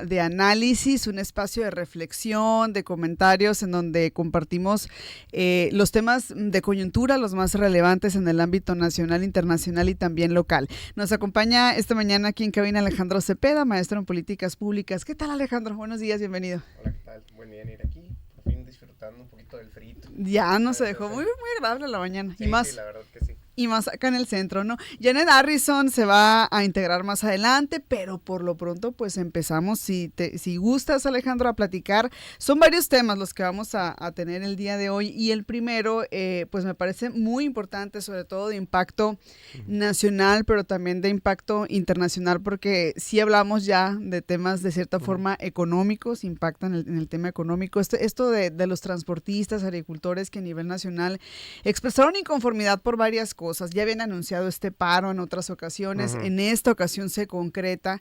De análisis, un espacio de reflexión, de comentarios en donde compartimos los temas de coyuntura, los más relevantes en el ámbito nacional, internacional y también local. Nos acompaña esta mañana aquí en cabina Alejandro Cepeda, maestro en políticas públicas. ¿Qué tal, Alejandro? Buenos días, bienvenido. Hola, ¿qué tal? Buen día, ir aquí, por fin disfrutando un poquito del frío. Ya nos dejó muy agradable la mañana. Sí, Y más, sí, la verdad que sí. Y más acá en el centro, ¿no? Janet Harrison se va a integrar más adelante, pero por lo pronto pues empezamos, si gustas, Alejandro, a platicar. Son varios temas los que vamos a tener el día de hoy, y el primero pues me parece muy importante, sobre todo de impacto nacional, pero también de impacto internacional, porque sí hablamos ya de temas de cierta forma económicos, impactan en el tema económico. Esto de los transportistas, agricultores que a nivel nacional expresaron inconformidad por varias cosas. Ya habían anunciado este paro en otras ocasiones, en esta ocasión se concreta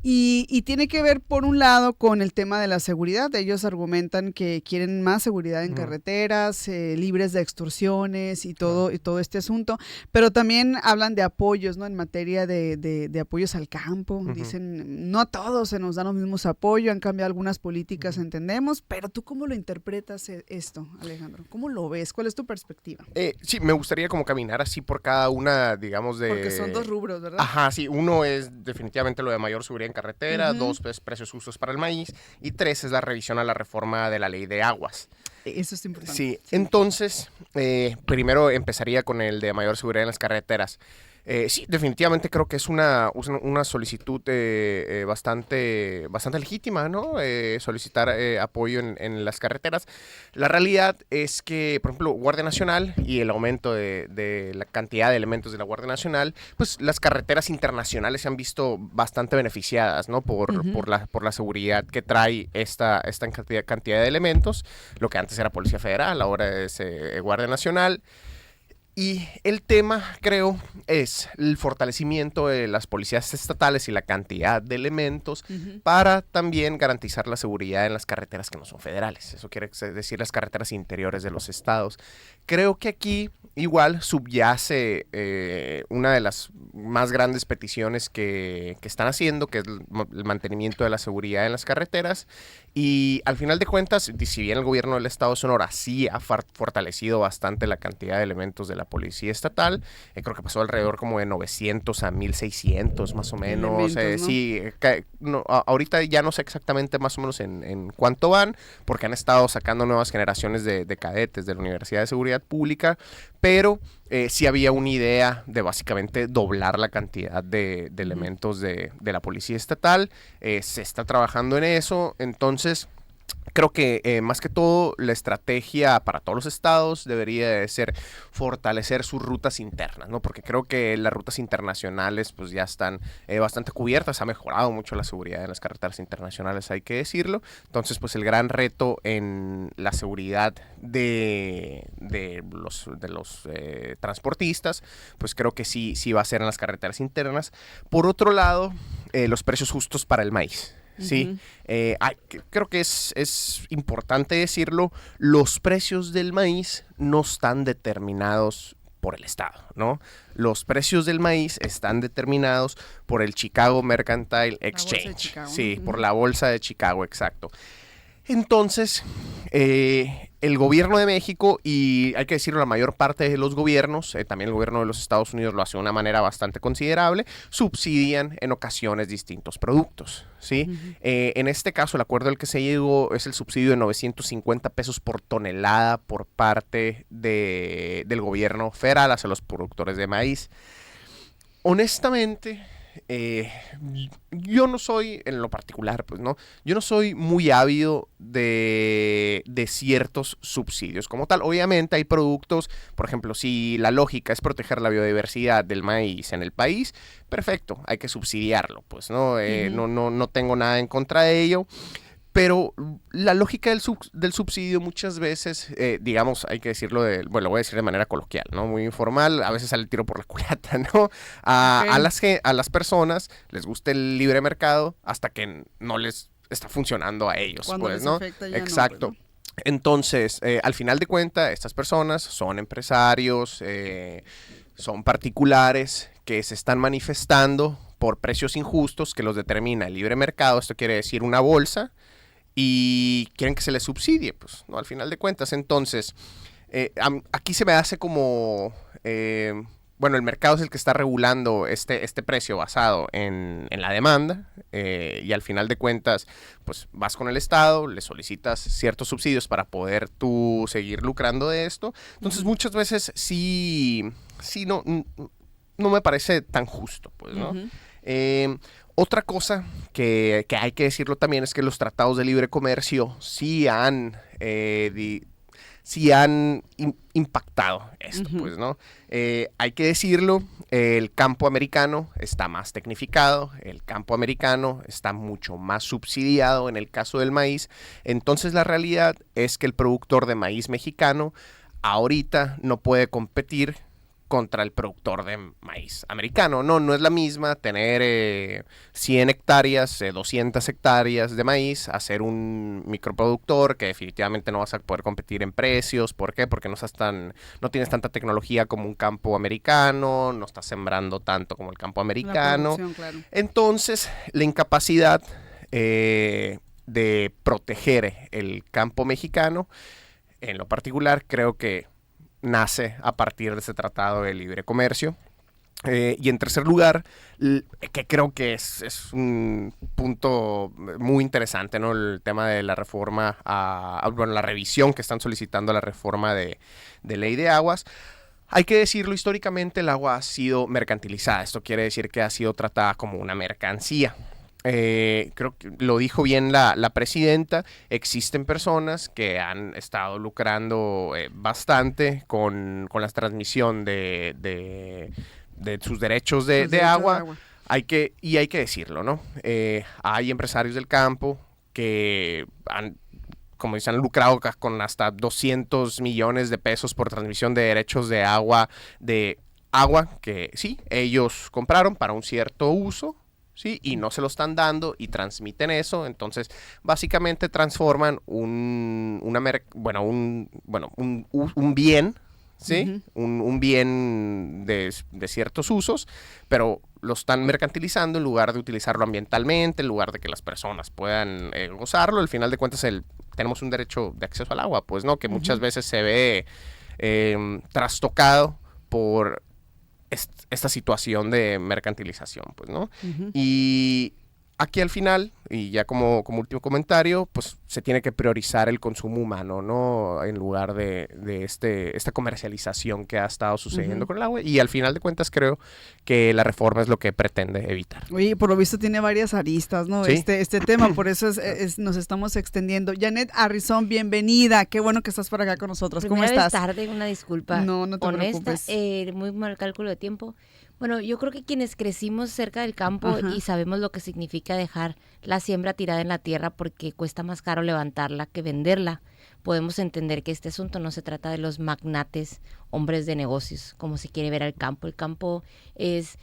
y tiene que ver por un lado con el tema de la seguridad. Ellos argumentan que quieren más seguridad en carreteras, libres de extorsiones y todo este asunto, pero también hablan de apoyos, ¿no? En materia de apoyos al campo. Dicen, no a todos se nos dan los mismos apoyos, han cambiado algunas políticas, entendemos, pero ¿tú cómo lo interpretas esto, Alejandro? ¿Cómo lo ves? ¿Cuál es tu perspectiva? Sí, me gustaría como caminar así por cada una, digamos, de... Porque son dos rubros, ¿verdad? Ajá, sí, uno es definitivamente lo de mayor seguridad en carretera, dos, pues, precios justos para el maíz, y tres es la revisión a la reforma de la ley de aguas. Eso es importante. Sí, entonces, primero empezaría con el de mayor seguridad en las carreteras. Sí, definitivamente creo que es una solicitud bastante legítima, ¿no? Solicitar apoyo en las carreteras. La realidad es que, por ejemplo, Guardia Nacional y el aumento de la cantidad de elementos de la Guardia Nacional, pues las carreteras internacionales se han visto bastante beneficiadas, ¿no? Por la seguridad que trae esta cantidad de elementos. Lo que antes era Policía Federal, ahora es Guardia Nacional. Y el tema, creo, es el fortalecimiento de las policías estatales y la cantidad de elementos para también garantizar la seguridad en las carreteras que no son federales. Eso quiere decir las carreteras interiores de los estados. Creo que aquí igual subyace una de las más grandes peticiones que están haciendo, que es el mantenimiento de la seguridad en las carreteras. Y al final de cuentas, si bien el gobierno del estado de Sonora sí ha fortalecido bastante la cantidad de elementos de la policía estatal, creo que pasó alrededor como de 900 a 1600 más o menos. ¿No? Sí, ahorita ya no sé exactamente más o menos en cuánto van, porque han estado sacando nuevas generaciones de cadetes de la Universidad de Seguridad Pública, pero sí había una idea de básicamente doblar la cantidad de elementos de la policía estatal. Se está trabajando en eso, entonces creo que más que todo la estrategia para todos los estados debería de ser fortalecer sus rutas internas, ¿no? Porque creo que las rutas internacionales pues ya están bastante cubiertas, ha mejorado mucho la seguridad en las carreteras internacionales, hay que decirlo. Entonces pues el gran reto en la seguridad de los transportistas, pues creo que sí va a ser en las carreteras internas. Por otro lado, los precios justos para el maíz. Sí, creo que es importante decirlo, los precios del maíz no están determinados por el Estado, ¿no? Los precios del maíz están determinados por el Chicago Mercantile Exchange. Sí, por la bolsa de Chicago, exacto. Entonces, el gobierno de México, y hay que decirlo, la mayor parte de los gobiernos, también el gobierno de los Estados Unidos lo hace de una manera bastante considerable, subsidian en ocasiones distintos productos, ¿sí? En este caso, el acuerdo al que se llegó es el subsidio de 950 pesos por tonelada por parte del gobierno federal hacia los productores de maíz. Honestamente, yo no soy, en lo particular, pues, ¿no? Yo no soy muy ávido de ciertos subsidios como tal. Obviamente hay productos, por ejemplo, si la lógica es proteger la biodiversidad del maíz en el país, perfecto, hay que subsidiarlo, pues, ¿no? No tengo nada en contra de ello. Pero la lógica del subsidio muchas veces, digamos, hay que decirlo, bueno, lo voy a decir de manera coloquial, ¿no? Muy informal, a veces sale el tiro por la culata, ¿no? A las personas les gusta el libre mercado hasta que no les está funcionando a ellos, cuando pues, les ¿no? afecta ya Exacto. No, pues, ¿no? Entonces, al final de cuentas, estas personas son empresarios, son particulares que se están manifestando por precios injustos que los determina el libre mercado, esto quiere decir una bolsa, y quieren que se les subsidie, pues, ¿no? Al final de cuentas. Entonces, aquí se me hace como, bueno, el mercado es el que está regulando este precio basado en la demanda, y al final de cuentas, pues vas con el Estado, le solicitas ciertos subsidios para poder tú seguir lucrando de esto. Entonces, muchas veces sí no me parece tan justo, pues, ¿no? Otra cosa que hay que decirlo también es que los tratados de libre comercio sí han impactado esto, pues, ¿no? Hay que decirlo, el campo americano está más tecnificado, el campo americano está mucho más subsidiado en el caso del maíz. Entonces la realidad es que el productor de maíz mexicano ahorita no puede competir contra el productor de maíz americano. No es la misma tener 100 hectáreas, 200 hectáreas de maíz, hacer un microproductor que definitivamente no vas a poder competir en precios. ¿Por qué? Porque no tienes tanta tecnología como un campo americano, no estás sembrando tanto como el campo americano. Claro. Entonces, la incapacidad de proteger el campo mexicano, en lo particular, creo que nace a partir de ese tratado de libre comercio. Y en tercer lugar, que creo que es un punto muy interesante, ¿no? El tema de la reforma, bueno, la revisión que están solicitando a la reforma de ley de aguas. Hay que decirlo, históricamente el agua ha sido mercantilizada. Esto quiere decir que ha sido tratada como una mercancía. Creo que lo dijo bien la presidenta. Existen personas que han estado lucrando bastante con la transmisión de sus derechos de agua. Hay que decirlo, ¿no? Hay empresarios del campo que como dicen, han lucrado con hasta 200 millones de pesos por transmisión de derechos de agua que sí, ellos compraron para un cierto uso. Sí, y no se lo están dando y transmiten eso. Entonces, básicamente transforman un bien, ¿sí? Un bien de ciertos usos, pero lo están mercantilizando en lugar de utilizarlo ambientalmente, en lugar de que las personas puedan gozarlo. Al final de cuentas, tenemos un derecho de acceso al agua, pues, ¿no? Que muchas veces se ve trastocado por esta situación de mercantilización, pues, ¿no? Y aquí al final, y ya como último comentario, pues se tiene que priorizar el consumo humano, ¿no? En lugar de esta comercialización que ha estado sucediendo con el agua. Y al final de cuentas creo que la reforma es lo que pretende evitar. Oye, por lo visto tiene varias aristas, ¿no? ¿Sí? Este tema, por eso nos estamos extendiendo. Janet Harrison, bienvenida. Qué bueno que estás por acá con nosotros. ¿Cómo Primera estás? vez tarde, una disculpa. No te honesta, preocupes. muy mal cálculo de tiempo. Bueno, yo creo que quienes crecimos cerca del campo y sabemos lo que significa dejar la siembra tirada en la tierra porque cuesta más caro levantarla que venderla, podemos entender que este asunto no se trata de los magnates, hombres de negocios, como se quiere ver al campo. El campo es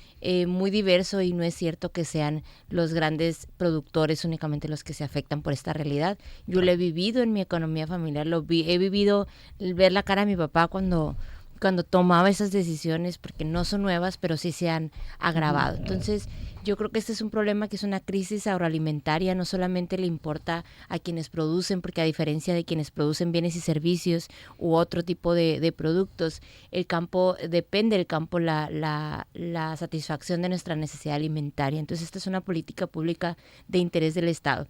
muy diverso y no es cierto que sean los grandes productores únicamente los que se afectan por esta realidad. Yo lo he vivido en mi economía familiar, he vivido ver la cara de mi papá cuando tomaba esas decisiones, porque no son nuevas, pero sí se han agravado. Entonces, yo creo que este es un problema que es una crisis agroalimentaria, no solamente le importa a quienes producen, porque a diferencia de quienes producen bienes y servicios u otro tipo de productos, el campo, depende del campo la satisfacción de nuestra necesidad alimentaria. Entonces, esta es una política pública de interés del Estado.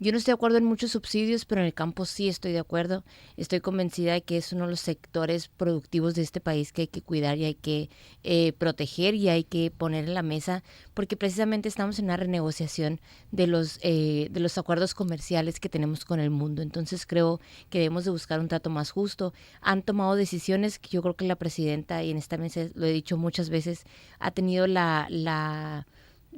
Yo no estoy de acuerdo en muchos subsidios, pero en el campo sí estoy de acuerdo. Estoy convencida de que es uno de los sectores productivos de este país que hay que cuidar y hay que proteger y hay que poner en la mesa, porque precisamente estamos en una renegociación de los acuerdos comerciales que tenemos con el mundo. Entonces creo que debemos de buscar un trato más justo. Han tomado decisiones que yo creo que la presidenta, y en esta mesa lo he dicho muchas veces, ha tenido la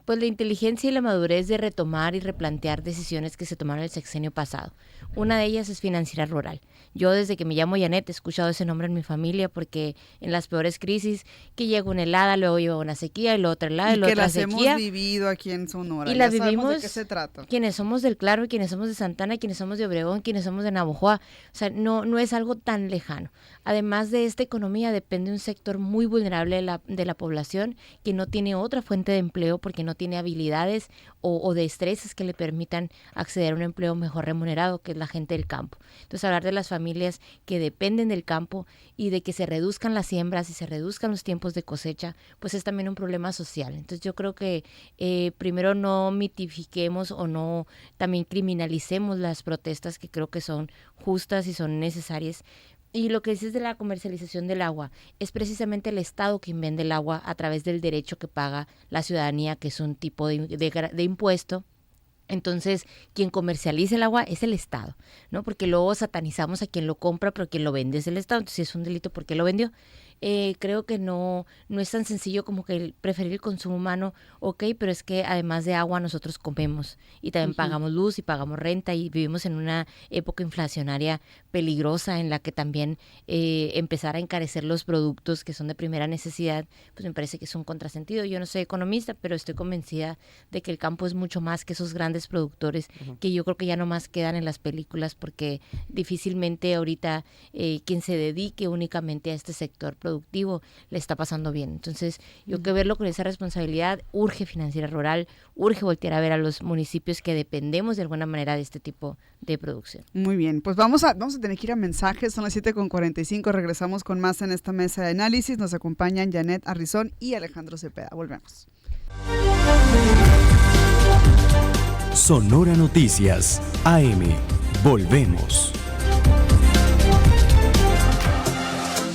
Pues la inteligencia y la madurez de retomar y replantear decisiones que se tomaron el sexenio pasado. Una de ellas es Financiera Rural. Yo desde que me llamo Janet he escuchado ese nombre en mi familia porque en las peores crisis que llega una helada, luego llega una sequía y luego otra helada y luego otra sequía. Y que las hemos vivido aquí en Sonora. Y las vivimos. vivimos ¿De qué se trata? Quienes somos del Claro, quienes somos de Santana, quienes somos de Obregón, quienes somos de Navojoa. O sea, no es algo tan lejano. Además de esta economía depende un sector muy vulnerable de la población que no tiene otra fuente de empleo porque no tiene habilidades o destrezas que le permitan acceder a un empleo mejor remunerado, que es la gente del campo. Entonces, hablar de las familias que dependen del campo y de que se reduzcan las siembras y se reduzcan los tiempos de cosecha, pues es también un problema social. Entonces, yo creo que primero no mitifiquemos o no también criminalicemos las protestas que creo que son justas y son necesarias. Y lo que dices de la comercialización del agua, es precisamente el Estado quien vende el agua a través del derecho que paga la ciudadanía, que es un tipo de impuesto. Entonces, quien comercializa el agua es el Estado, ¿no? Porque luego satanizamos a quien lo compra, pero quien lo vende es el Estado. Entonces, si es un delito, ¿por qué lo vendió? Creo que no es tan sencillo como que preferir el consumo humano, ok, pero es que además de agua nosotros comemos y también pagamos luz y pagamos renta y vivimos en una época inflacionaria peligrosa en la que también empezar a encarecer los productos que son de primera necesidad, pues me parece que es un contrasentido. Yo no soy economista, pero estoy convencida de que el campo es mucho más que esos grandes productores que yo creo que ya no más quedan en las películas porque difícilmente ahorita quien se dedique únicamente a este sector productivo le está pasando bien. Entonces, yo creo que verlo con esa responsabilidad, urge Financiera Rural, urge voltear a ver a los municipios que dependemos de alguna manera de este tipo de producción. Muy bien, pues vamos a tener que ir a mensajes, son las 7:45, regresamos con más en esta mesa de análisis, nos acompañan Janet Arrizón y Alejandro Cepeda, volvemos. Sonora Noticias, AM, volvemos.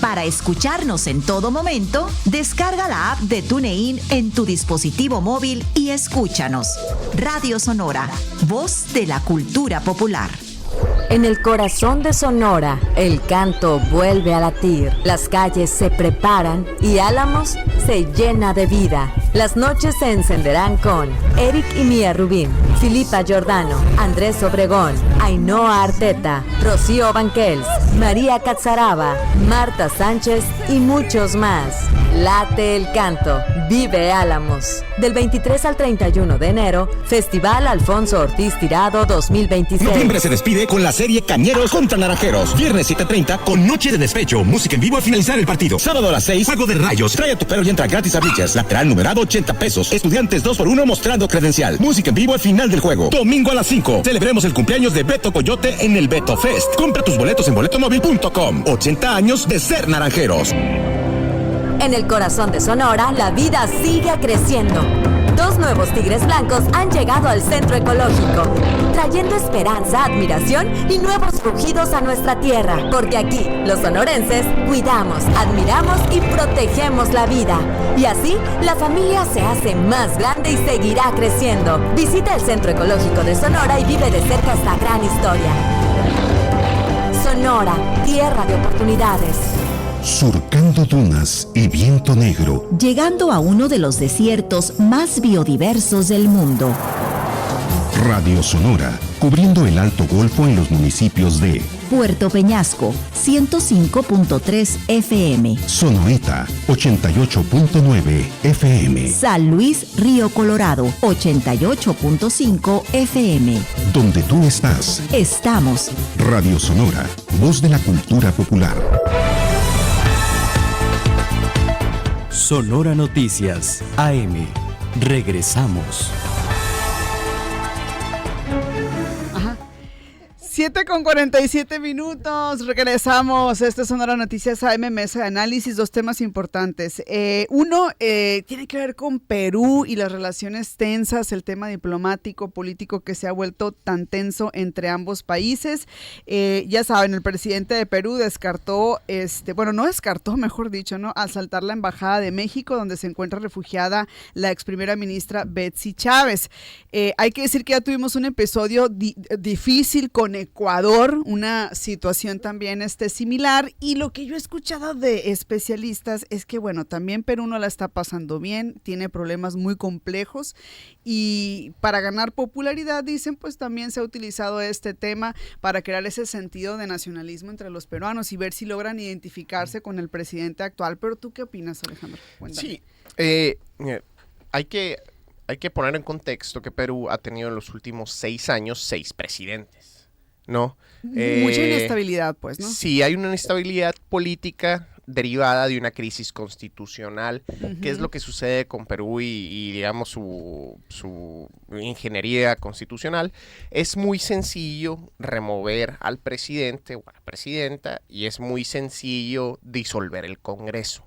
Para escucharnos en todo momento, descarga la app de TuneIn en tu dispositivo móvil y escúchanos. Radio Sonora, voz de la cultura popular. En el corazón de Sonora, el canto vuelve a latir. Las calles se preparan y Álamos se llena de vida. Las noches se encenderán con Eric y Mía Rubín, Filipa Giordano, Andrés Obregón, Ainhoa Arteta, Rocío Banquels, María Catzaraba, Marta Sánchez y muchos más. Late el canto, vive Álamos. Del 23 al 31 de enero, Festival Alfonso Ortiz Tirado 2026. Noviembre se despide con la serie Cañeros contra Naranjeros. Viernes 7:30 con Noche de Despecho. Música en vivo al finalizar el partido. Sábado a las 6, Juego de Rayos. Trae a tu perro y entra gratis a Bleachers. Lateral numerado 80 pesos. Estudiantes 2x1 mostrando credencial. Música en vivo al final del juego. Domingo a las 5. Celebremos el cumpleaños de Beto Coyote en el Beto Fest. Compra tus boletos en boletomóvil.com. 80 años de ser naranjeros. En el corazón de Sonora, la vida sigue creciendo. 2 nuevos tigres blancos han llegado al centro ecológico, trayendo esperanza, admiración y nuevos rugidos a nuestra tierra. Porque aquí, los sonorenses, cuidamos, admiramos y protegemos la vida. Y así, la familia se hace más grande y seguirá creciendo. Visita el Centro Ecológico de Sonora y vive de cerca esta gran historia. Sonora, tierra de oportunidades. Surcando dunas y viento negro. Llegando a uno de los desiertos más biodiversos del mundo. Radio Sonora, cubriendo el Alto Golfo en los municipios de Puerto Peñasco, 105.3 FM. Sonoita, 88.9 FM. San Luis, Río Colorado, 88.5 FM. Donde tú estás, estamos. Radio Sonora, voz de la cultura popular. Sonora Noticias, AM. Regresamos. 7:47, regresamos. Este es Sonora Noticias AM, mesa de análisis, 2 temas importantes. Uno tiene que ver con Perú y las relaciones tensas, el tema diplomático, político que se ha vuelto tan tenso entre ambos países. Ya saben, el presidente de Perú descartó, mejor dicho, ¿no? Asaltar la embajada de México, donde se encuentra refugiada la ex primera ministra Betsy Chávez. Hay que decir que ya tuvimos un episodio difícil con Ecuador, una situación también similar, y lo que yo he escuchado de especialistas es que, bueno, también Perú no la está pasando bien, tiene problemas muy complejos, y para ganar popularidad, dicen, pues también se ha utilizado este tema para crear ese sentido de nacionalismo entre los peruanos y ver si logran identificarse con el presidente actual. Pero ¿tú qué opinas, Alejandro? Cuéntame. Sí, hay que poner en contexto que Perú ha tenido en los últimos 6 años 6 presidentes, ¿no? Mucha inestabilidad, pues, ¿no? Sí, hay una inestabilidad política derivada de una crisis constitucional, que es lo que sucede con Perú y digamos, su ingeniería constitucional. Es muy sencillo remover al presidente o a la presidenta, y es muy sencillo disolver el Congreso.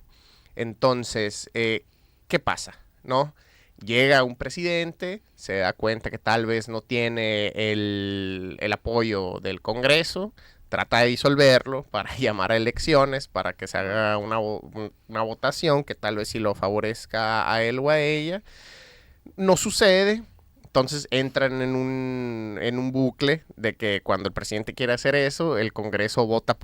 Entonces, ¿qué pasa? ¿No? Llega un presidente, se da cuenta que tal vez no tiene el apoyo del Congreso, trata de disolverlo para llamar a elecciones, para que se haga una votación que tal vez sí lo favorezca a él o a ella. No sucede. Entonces entran en un bucle de que cuando el presidente quiere hacer eso, el Congreso vota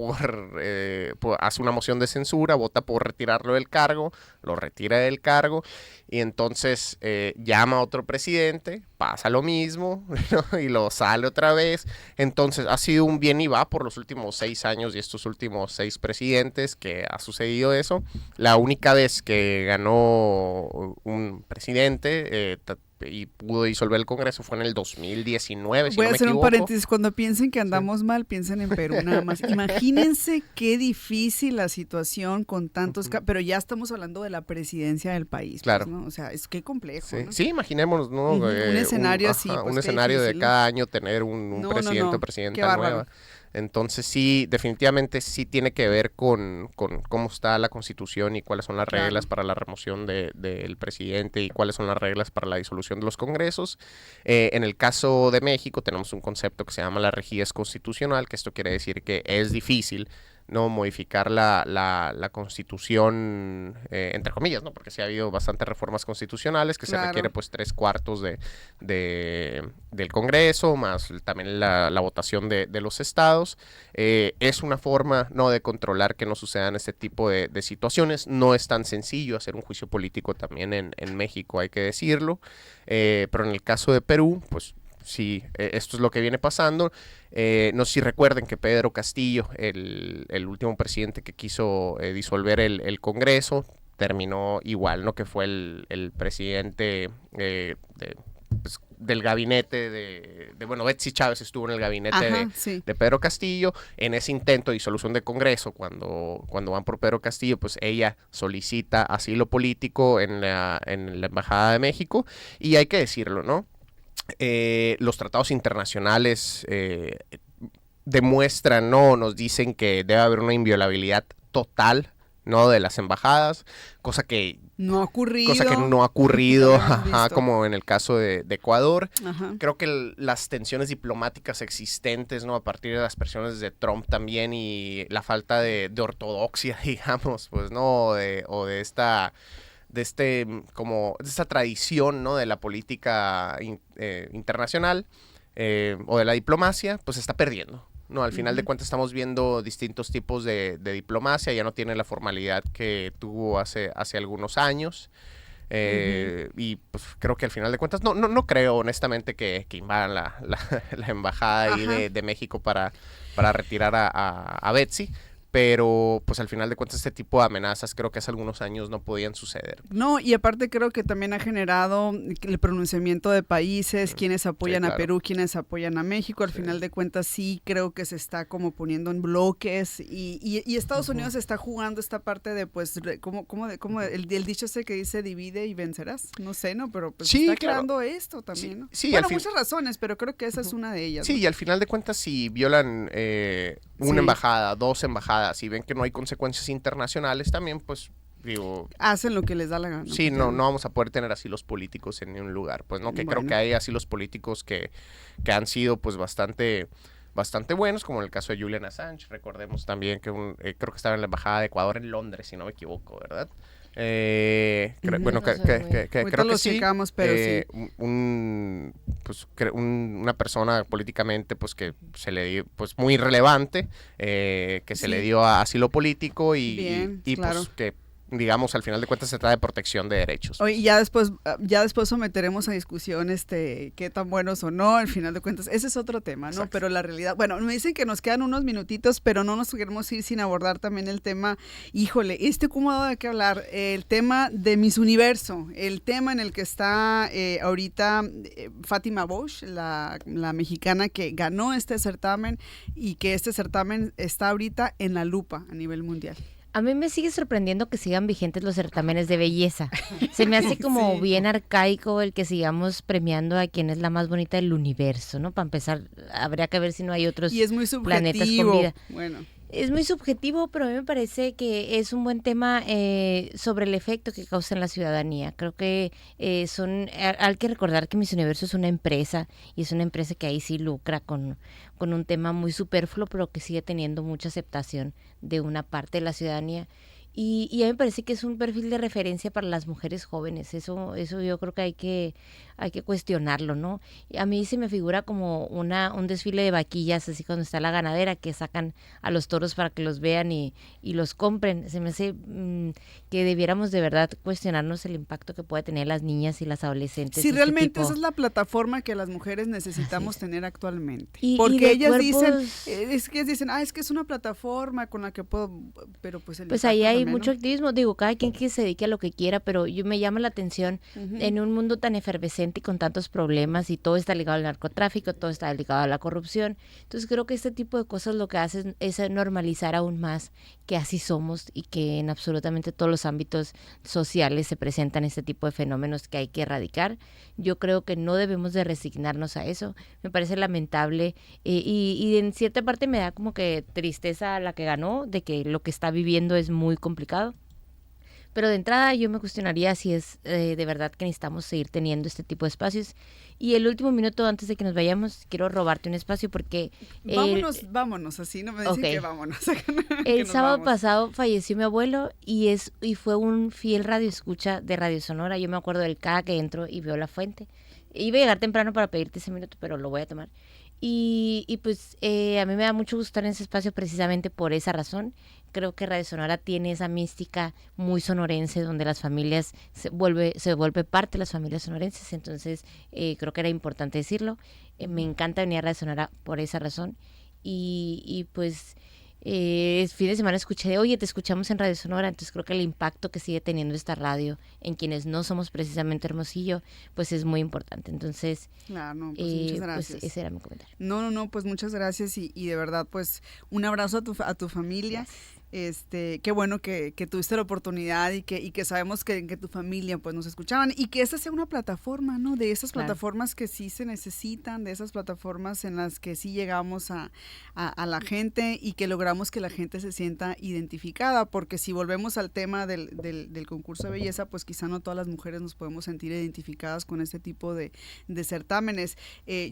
hace una moción de censura, vota por retirarlo del cargo, lo retira del cargo, y entonces llama a otro presidente, pasa lo mismo, ¿no? Y lo sale otra vez. Entonces ha sido un bien y va por los últimos 6 años y estos últimos 6 presidentes que ha sucedido eso. La única vez que ganó un presidente y pudo disolver el Congreso fue en el 2019, si Voy no a me hacer equivoco. un paréntesis. Cuando piensen que andamos mal, piensen en Perú nada más. Imagínense qué difícil la situación con tantos... pero ya estamos hablando de la presidencia del país. Claro. Pues, ¿no? O sea, es que complejo, Sí, ¿no? sí, imaginémonos, ¿no? Un escenario así, pues, un qué escenario difícil, de cada año tener un No, presidente o qué presidenta bárbaro. nueva. Entonces sí, definitivamente sí tiene que ver con cómo está la Constitución y cuáles son las reglas para la remoción del presidente y cuáles son las reglas para la disolución de los congresos. En el caso de México tenemos un concepto que se llama la rigidez constitucional, que esto quiere decir que es difícil, ¿no?, modificar la Constitución, entre comillas, ¿no? Porque sí ha habido bastantes reformas constitucionales que se requiere pues 3/4 del Congreso, más también la votación de los estados. Es una forma, ¿no?, de controlar que no sucedan este tipo de situaciones. No es tan sencillo hacer un juicio político también en México, hay que decirlo. Pero en el caso de Perú, pues sí, esto es lo que viene pasando. No sé si recuerden que Pedro Castillo, el último presidente que quiso disolver el Congreso, terminó igual, ¿no? Que fue el presidente pues, del gabinete bueno, Betsy Chávez estuvo en el gabinete de Pedro Castillo. En ese intento de disolución del Congreso, cuando van por Pedro Castillo, pues ella solicita asilo político en la Embajada de México, y hay que decirlo, ¿no? Los tratados internacionales demuestran, ¿no?, nos dicen que debe haber una inviolabilidad total, ¿no?, de las embajadas, cosa que no ha ocurrido, como en el caso de Ecuador. Ajá. Creo que las tensiones diplomáticas existentes, ¿no?, a partir de las presiones de Trump también, y la falta de ortodoxia, digamos, pues, ¿no?, de esta tradición, ¿no?, de la política internacional o de la diplomacia, pues se está perdiendo, ¿no? Al final de cuentas estamos viendo distintos tipos de diplomacia, ya no tiene la formalidad que tuvo hace algunos años. Y pues creo que al final de cuentas no creo honestamente que invadan la embajada ahí de México para retirar a Betsy. Pero pues al final de cuentas este tipo de amenazas creo que hace algunos años no podían suceder. No, y aparte creo que también ha generado el pronunciamiento de países, quienes apoyan a Perú, quienes apoyan a México. Al final de cuentas sí creo que se está como poniendo en bloques, y Estados Unidos está jugando esta parte de pues como el dicho ese que dice divide y vencerás, no sé, ¿no? Pero pues está creando esto también, ¿no? Sí, bueno, muchas razones, pero creo que esa es una de ellas. Sí, ¿no? Y al final de cuentas si violan una embajada, 2 embajadas, si ven que no hay consecuencias internacionales, también pues digo, hacen lo que les da la gana. Sí, no vamos a poder tener asilos políticos en ningún lugar, pues no, que bueno, creo que hay asilos políticos que han sido pues bastante buenos, como en el caso de Julian Assange. Recordemos también que creo que estaba en la embajada de Ecuador en Londres, si no me equivoco, ¿verdad? Bueno, creo lo que sí. checamos, pero sí. Una persona políticamente, pues que se le dio, pues muy relevante, que se le dio asilo político y claro. pues que digamos, al final de cuentas se trata de protección de derechos. Oye, ya después someteremos a discusión qué tan buenos o no, al final de cuentas, ese es otro tema, ¿no? Exacto. Pero la realidad, bueno, me dicen que nos quedan unos minutitos, pero no nos queremos ir sin abordar también el tema, híjole, cómo ha dado de qué hablar, el tema de Miss Universo, el tema en el que está ahorita Fátima Bosch, la mexicana que ganó este certamen y que este certamen está ahorita en la lupa a nivel mundial. A mí me sigue sorprendiendo que sigan vigentes los certámenes de belleza. Se me hace como bien arcaico el que sigamos premiando a quien es la más bonita del universo, ¿no? Para empezar, habría que ver si no hay otros planetas con vida. Bueno. Es muy subjetivo, pero a mí me parece que es un buen tema sobre el efecto que causa en la ciudadanía. Creo que hay que recordar que Miss Universo es una empresa y es una empresa que ahí sí lucra con un tema muy superfluo, pero que sigue teniendo mucha aceptación de una parte de la ciudadanía. Y a mí me parece que es un perfil de referencia para las mujeres jóvenes. Eso yo creo que hay que cuestionarlo, ¿no? A mí se me figura como un desfile de vaquillas, así cuando está la ganadera, que sacan a los toros para que los vean y los compren. Se me hace que debiéramos de verdad cuestionarnos el impacto que puede tener las niñas y las adolescentes. Sí, realmente esa es la plataforma que las mujeres necesitamos tener actualmente. Y porque ellas cuerpos... dicen, es que es una plataforma con la que puedo, pero pues el pues ahí hay también, mucho ¿no? activismo, digo, cada quien que se dedique a lo que quiera, pero me llama la atención en un mundo tan efervescente y con tantos problemas y todo está ligado al narcotráfico, todo está ligado a la corrupción. Entonces creo que este tipo de cosas lo que hacen es normalizar aún más que así somos y que en absolutamente todos los ámbitos sociales se presentan este tipo de fenómenos que hay que erradicar. Yo creo que no debemos de resignarnos a eso. Me parece lamentable y en cierta parte me da como que tristeza la que ganó, de que lo que está viviendo es muy complicado. Pero de entrada yo me cuestionaría si es de verdad que necesitamos seguir teniendo este tipo de espacios. Y el último minuto antes de que nos vayamos, quiero robarte un espacio porque... Vámonos, así no me dicen que vámonos. El sábado pasado falleció mi abuelo y fue un fiel radioescucha de Radio Sonora. Yo me acuerdo del cada que entro y veo la fuente. Iba a llegar temprano para pedirte ese minuto, pero lo voy a tomar. Y pues a mí me da mucho gusto estar en ese espacio precisamente por esa razón. Creo que Radio Sonora tiene esa mística muy sonorense donde las familias se vuelve parte de las familias sonorenses, entonces creo que era importante decirlo. Me encanta venir a Radio Sonora por esa razón y pues fin de semana escuché de, oye, te escuchamos en Radio Sonora, entonces creo que el impacto que sigue teniendo esta radio en quienes no somos precisamente Hermosillo, pues es muy importante. Entonces, claro, pues muchas gracias. Pues ese era mi comentario. No, pues muchas gracias y de verdad, pues un abrazo a tu familia. Gracias. Qué bueno que tuviste la oportunidad y que sabemos que tu familia pues nos escuchaban y que esta sea una plataforma, ¿no? De esas plataformas que sí se necesitan, de esas plataformas en las que sí llegamos a la gente y que logramos que la gente se sienta identificada, porque si volvemos al tema del concurso de belleza, pues quizá no todas las mujeres nos podemos sentir identificadas con este tipo de certámenes.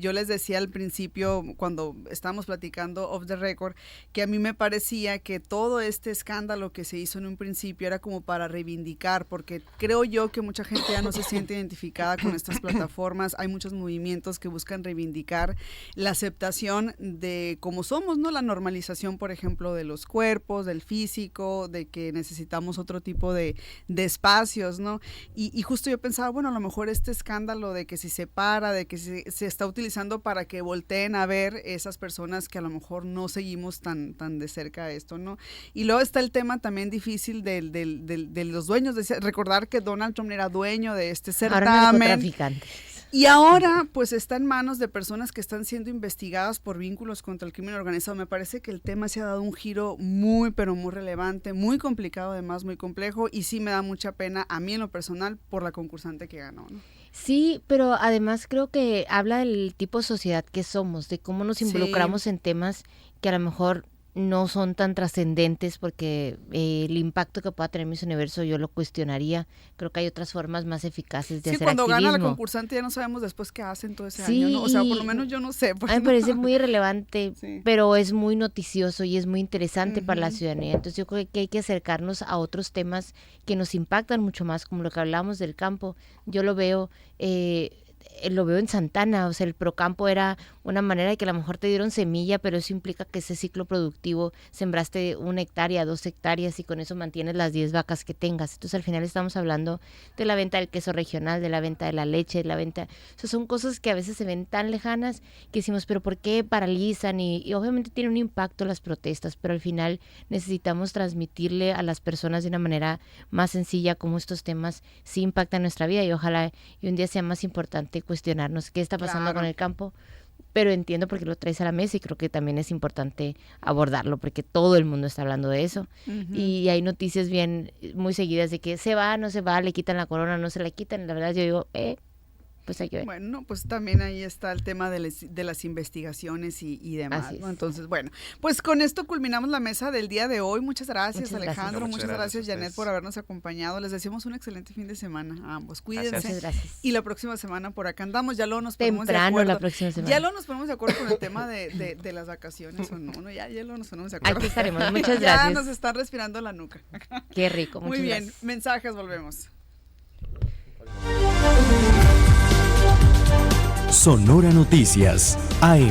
Yo les decía al principio, cuando estábamos platicando off the record, que a mí me parecía que todo este escándalo que se hizo en un principio era como para reivindicar, porque creo yo que mucha gente ya no se siente identificada con estas plataformas. Hay muchos movimientos que buscan reivindicar la aceptación de cómo somos, ¿no? La normalización, por ejemplo, de los cuerpos, del físico, de que necesitamos otro tipo de espacios, ¿no? Y justo yo pensaba, bueno, a lo mejor este escándalo de que si se para, de que se está utilizando para que volteen a ver esas personas que a lo mejor no seguimos tan de cerca esto, ¿no? Y luego está el tema también difícil de los dueños, recordar que Donald Trump era dueño de este certamen. Narcotraficantes. Y ahora pues está en manos de personas que están siendo investigadas por vínculos contra el crimen organizado. Me parece que el tema se ha dado un giro muy, pero muy relevante, muy complicado además, muy complejo, y sí me da mucha pena a mí en lo personal por la concursante que ganó, ¿no? Sí, pero además creo que habla del tipo de sociedad que somos, de cómo nos involucramos en temas que a lo mejor no son tan trascendentes porque el impacto que pueda tener Miss Universo yo lo cuestionaría. Creo que hay otras formas más eficaces de hacer cuando activismo. Gana la concursante ya no sabemos después qué hacen todo ese Sí, año, ¿no? O sea, por lo menos yo no sé. Pues, a mí me parece muy irrelevante, Sí. pero es muy noticioso y es muy interesante para la Ujú. ciudadanía. Entonces yo creo que hay que acercarnos a otros temas que nos impactan mucho más, como lo que hablábamos del campo. Yo lo veo en Santana, o sea, el Procampo era una manera de que a lo mejor te dieron semilla, pero eso implica que ese ciclo productivo sembraste 1 hectárea, 2 hectáreas y con eso mantienes las 10 vacas que tengas. Entonces al final estamos hablando de la venta del queso regional, de la venta de la leche, de la venta... O sea, son cosas que a veces se ven tan lejanas que decimos, pero ¿por qué paralizan? Y obviamente tiene un impacto las protestas, pero al final necesitamos transmitirle a las personas de una manera más sencilla cómo estos temas sí impactan nuestra vida y ojalá y un día sea más importante cuestionarnos qué está pasando Claro. con el campo, pero entiendo por qué lo traes a la mesa y creo que también es importante abordarlo porque todo el mundo está hablando de eso. Ujú. Y hay noticias bien muy seguidas de que se va, no se va, le quitan la corona, no se la quitan. La verdad yo digo, pues hay que ver. Bueno, pues también ahí está el tema de las investigaciones y demás, Así ¿no? es. Entonces, bueno, pues con esto culminamos la mesa del día de hoy. Muchas gracias, Muchas gracias. Alejandro. Muchas Muchas gracias gracias, a Janet, ustedes. por habernos acompañado. Les deseamos un excelente fin de semana a ambos. Cuídense. Muchas gracias. Y la próxima semana por acá andamos. Ya luego nos ponemos de Temprano acuerdo. la próxima semana. Ya luego nos ponemos de acuerdo con el tema de las vacaciones o no. No, ya luego nos ponemos de acuerdo. Aquí estaremos. Muchas Ya gracias. nos están respirando la nuca. Qué rico. Muy Muchas bien. gracias. Mensajes, volvemos. Sonora Noticias, AM.